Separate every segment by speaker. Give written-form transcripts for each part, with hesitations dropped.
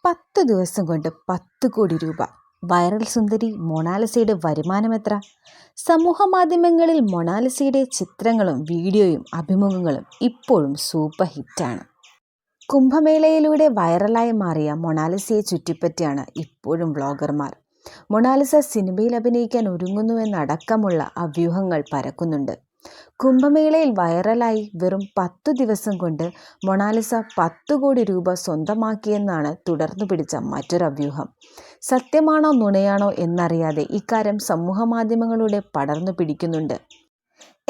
Speaker 1: 10 ദിവസം കൊണ്ട് 10 കോടി രൂപ. വൈറൽ സുന്ദരി മൊണാലിസയുടെ വരുമാനമെത്ര? സമൂഹ മാധ്യമങ്ങളിൽ മൊണാലിസയുടെ ചിത്രങ്ങളും വീഡിയോയും അഭിമുഖങ്ങളും ഇപ്പോഴും സൂപ്പർ ഹിറ്റാണ്. കുംഭമേളയിലൂടെ വൈറലായി മാറിയ മൊണാലിസയെ ചുറ്റിപ്പറ്റിയാണ് ഇപ്പോഴും വ്ളോഗർമാർ. മൊണാലിസ സിനിമയിൽ അഭിനയിക്കാൻ ഒരുങ്ങുന്നുവെന്നടക്കമുള്ള അഭ്യൂഹങ്ങൾ പരക്കുന്നുണ്ട്. കുംഭമേളയിൽ വൈറലായി വെറും 10 ദിവസം കൊണ്ട് മൊണാലിസ 10 കോടി രൂപ സ്വന്തമാക്കിയെന്നാണ് തുടർന്നു പിടിച്ച മറ്റൊരു അഭ്യൂഹം. സത്യമാണോ നുണയാണോ എന്നറിയാതെ ഇക്കാര്യം സമൂഹമാധ്യമങ്ങളിലൂടെ പടർന്നു പിടിക്കുന്നുണ്ട്.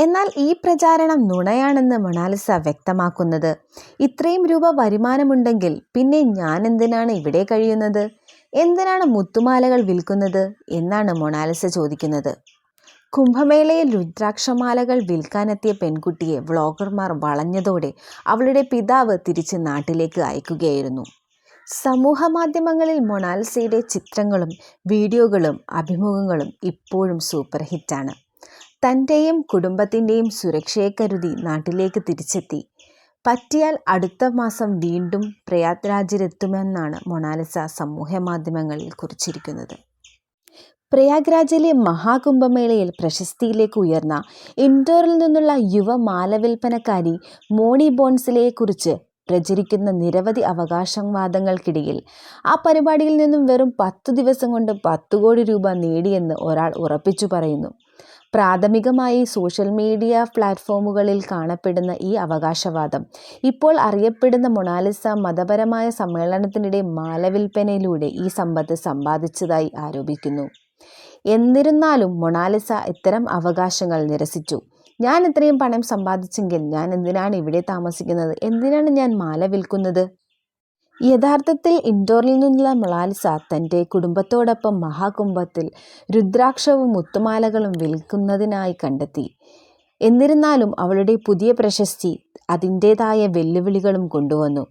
Speaker 1: എന്നാൽ ഈ പ്രചാരണം നുണയാണെന്ന് മൊണാലിസ വ്യക്തമാക്കുന്നത്, ഇത്രയും രൂപ വരുമാനമുണ്ടെങ്കിൽ പിന്നെ ഞാൻ എന്തിനാണ് ഇവിടെ കഴിയുന്നത്, എന്തിനാണ് മുത്തുമാലകൾ വിൽക്കുന്നത് എന്നാണ് മൊണാലിസ ചോദിക്കുന്നത്. കുംഭമേളയിൽ രുദ്രാക്ഷമാലകൾ വിൽക്കാനെത്തിയ പെൺകുട്ടിയെ വ്ളോഗർമാർ വളഞ്ഞതോടെ അവളുടെ പിതാവ് തിരിച്ച് നാട്ടിലേക്ക് അയക്കുകയായിരുന്നു. സമൂഹ മാധ്യമങ്ങളിൽ മൊണാലിസയുടെ ചിത്രങ്ങളും വീഡിയോകളും അഭിമുഖങ്ങളും ഇപ്പോഴും സൂപ്പർ ഹിറ്റാണ്. തൻ്റെയും കുടുംബത്തിൻ്റെയും സുരക്ഷയെ കരുതി നാട്ടിലേക്ക് തിരിച്ചെത്തി. പറ്റിയാൽ അടുത്ത മാസം വീണ്ടും പ്രയാഗ്രാജിലെത്തുമെന്നാണ് മൊണാലിസ സമൂഹ മാധ്യമങ്ങളിൽ കുറിച്ചിരിക്കുന്നത്. പ്രയാഗ്രാജിലെ മഹാകുംഭമേളയിൽ പ്രശസ്തിയിലേക്ക് ഉയർന്ന ഇൻഡോറിൽ നിന്നുള്ള യുവ മാലവിൽപ്പനക്കാരി മോണി ബോൺസിലെയെക്കുറിച്ച് പ്രചരിക്കുന്ന നിരവധി അവകാശവാദങ്ങൾക്കിടയിൽ ആ പരിപാടിയിൽ നിന്നും വെറും 10 ദിവസം കൊണ്ട് 10 കോടി രൂപ നേടിയെന്ന് ഒരാൾ ഉറപ്പിച്ചു പറയുന്നു. പ്രാഥമികമായി സോഷ്യൽ മീഡിയ പ്ലാറ്റ്ഫോമുകളിൽ കാണപ്പെടുന്ന ഈ അവകാശവാദം ഇപ്പോൾ അറിയപ്പെടുന്ന മൊണാലിസ മതപരമായ സമ്മേളനത്തിനിടെ മാലവിൽപ്പനയിലൂടെ ഈ സമ്പത്ത് സമ്പാദിച്ചതായി ആരോപിക്കുന്നു. എന്നിരുന്നാലും മൊണാലിസ ഇത്തരം അവകാശങ്ങൾ നിരസിച്ചു. ഞാൻ ഇത്രയും പണം സമ്പാദിച്ചെങ്കിൽ ഞാൻ എന്തിനാണ് ഇവിടെ താമസിക്കുന്നത്, എന്തിനാണ് ഞാൻ മാല വിൽക്കുന്നത്? യഥാർത്ഥത്തിൽ ഇൻഡോറിൽ നിന്നുള്ള മൊണാലിസ തൻ്റെ കുടുംബത്തോടൊപ്പം മഹാകുംഭത്തിൽ രുദ്രാക്ഷവും മുത്തുമാലകളും വിൽക്കുന്നതിനായി കണ്ടെത്തി. എന്നിരുന്നാലും അവളുടെ പുതിയ പ്രശസ്തി അതിൻ്റേതായ വെല്ലുവിളികളും കൊണ്ടുവന്നു.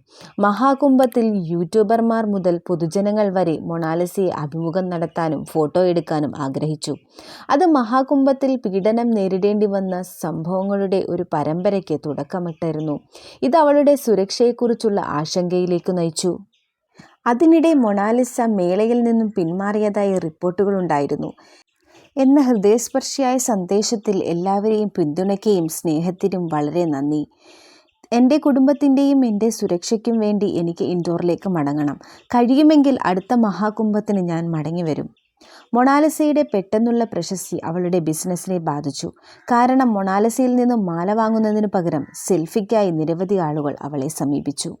Speaker 1: മഹാകുംഭത്തിൽ യൂട്യൂബർമാർ മുതൽ പൊതുജനങ്ങൾ വരെ മൊണാലിസയെ അഭിമുഖം നടത്താനും ഫോട്ടോ എടുക്കാനും ആഗ്രഹിച്ചു. അത് മഹാകുംഭത്തിൽ പീഡനം നേരിടേണ്ടി വന്ന സംഭവങ്ങളുടെ ഒരു പരമ്പരയ്ക്ക് തുടക്കമിട്ടിരുന്നു. ഇത് അവളുടെ സുരക്ഷയെക്കുറിച്ചുള്ള ആശങ്കയിലേക്ക് നയിച്ചു. അതിനിടെ മൊണാലിസ മേളയിൽ നിന്നും പിന്മാറിയതായി റിപ്പോർട്ടുകളുണ്ടായിരുന്നു. എന്ന ഹൃദയസ്പർശിയായ സന്ദേശത്തിൽ എല്ലാവരെയും പിന്തുണയ്ക്കുകയും സ്നേഹത്തിനും വളരെ നന്ദി. എൻ്റെ കുടുംബത്തിൻ്റെയും എൻ്റെ സുരക്ഷയ്ക്കും വേണ്ടി എനിക്ക് ഇൻഡോറിലേക്ക് മടങ്ങണം. കഴിയുമെങ്കിൽ അടുത്ത മഹാകുംഭത്തിന് ഞാൻ മടങ്ങി വരും. മൊണാലിസയുടെ പെട്ടെന്നുള്ള പ്രശസ്തി അവളുടെ ബിസിനസ്സിനെ ബാധിച്ചു. കാരണം മൊണാലിസയിൽ നിന്നും മാല വാങ്ങുന്നതിനു പകരം സെൽഫിക്കായി നിരവധി ആളുകൾ അവളെ സമീപിച്ചു.